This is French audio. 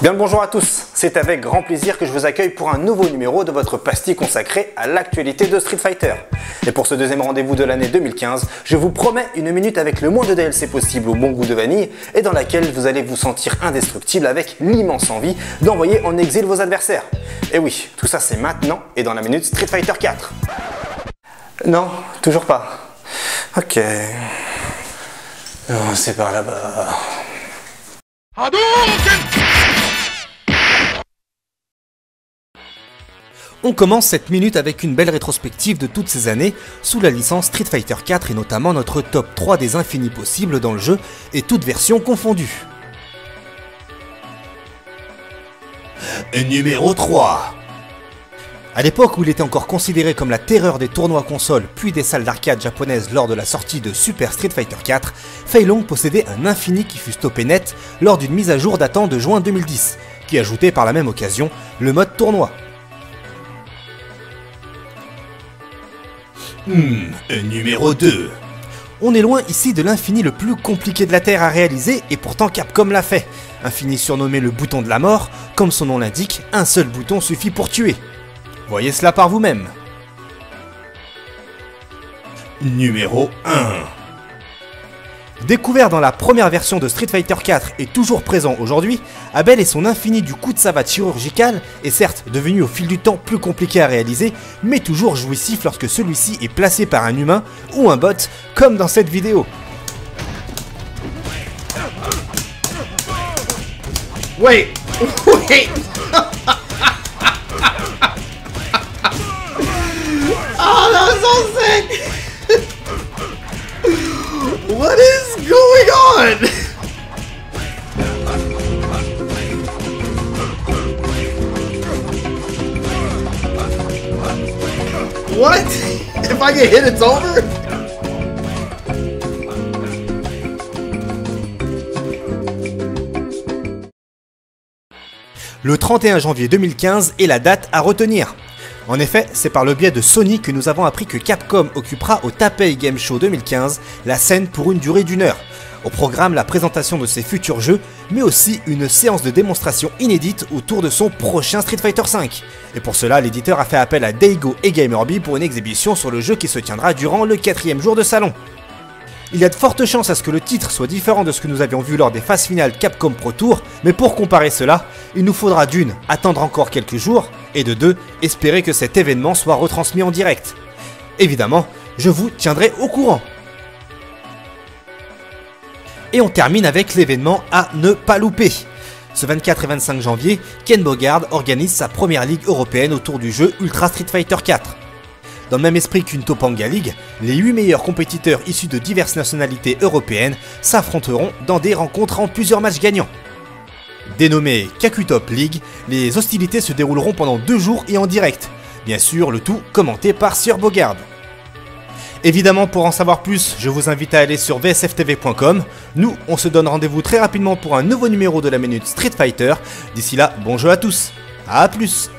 Bien le bonjour à tous, c'est avec grand plaisir que je vous accueille pour un nouveau numéro de votre pastille consacrée à l'actualité de Street Fighter. Et pour ce deuxième rendez-vous de l'année 2015, je vous promets une minute avec le moins de DLC possible au bon goût de vanille et dans laquelle vous allez vous sentir indestructible avec l'immense envie d'envoyer en exil vos adversaires. Et oui, tout ça c'est maintenant et dans la minute Street Fighter 4. Non, toujours pas. Ok. Non, c'est par là-bas. On commence cette minute avec une belle rétrospective de toutes ces années sous la licence Street Fighter 4 et notamment notre top 3 des infinis possibles dans le jeu et toutes versions confondues. Numéro 3. À l'époque où il était encore considéré comme la terreur des tournois consoles puis des salles d'arcade japonaises lors de la sortie de Super Street Fighter 4, Fei Long possédait un infini qui fut stoppé net lors d'une mise à jour datant de juin 2010, qui ajoutait par la même occasion le mode tournoi. Numéro 2. On est loin ici de l'infini le plus compliqué de la Terre à réaliser et pourtant Capcom l'a fait. Infini surnommé le bouton de la mort, comme son nom l'indique, un seul bouton suffit pour tuer. Voyez cela par vous-même. Numéro 1. Découvert dans la première version de Street Fighter 4 et toujours présent aujourd'hui, Abel et son infini du coup de savate chirurgical est certes devenu au fil du temps plus compliqué à réaliser, mais toujours jouissif lorsque celui-ci est placé par un humain ou un bot, comme dans cette vidéo. Wait! Oh, that was so sick! What is going on? What? If I get hit, it's over? Le 31 janvier 2015 est la date à retenir. En effet, c'est par le biais de Sony que nous avons appris que Capcom occupera au Taipei Game Show 2015 la scène pour une durée d'1 heure. Au programme, la présentation de ses futurs jeux, mais aussi une séance de démonstration inédite autour de son prochain Street Fighter V. Et pour cela, l'éditeur a fait appel à Daigo et Gamerby pour une exhibition sur le jeu qui se tiendra durant le 4e jour de salon. Il y a de fortes chances à ce que le titre soit différent de ce que nous avions vu lors des phases finales Capcom Pro Tour, mais pour comparer cela, il nous faudra d'une, attendre encore quelques jours, et de deux, espérer que cet événement soit retransmis en direct. Évidemment, je vous tiendrai au courant. Et on termine avec l'événement à ne pas louper. Ce 24 et 25 janvier, Ken Bogard organise sa première ligue européenne autour du jeu Ultra Street Fighter 4. Dans le même esprit qu'une Topanga League, les 8 meilleurs compétiteurs issus de diverses nationalités européennes s'affronteront dans des rencontres en plusieurs matchs gagnants. Dénommée Kaku Top League, les hostilités se dérouleront pendant 2 jours et en direct. Bien sûr, le tout commenté par Sir Bogard. Évidemment, pour en savoir plus, je vous invite à aller sur vsftv.com. Nous, on se donne rendez-vous très rapidement pour un nouveau numéro de la minute Street Fighter. D'ici là, bon jeu à tous. A plus.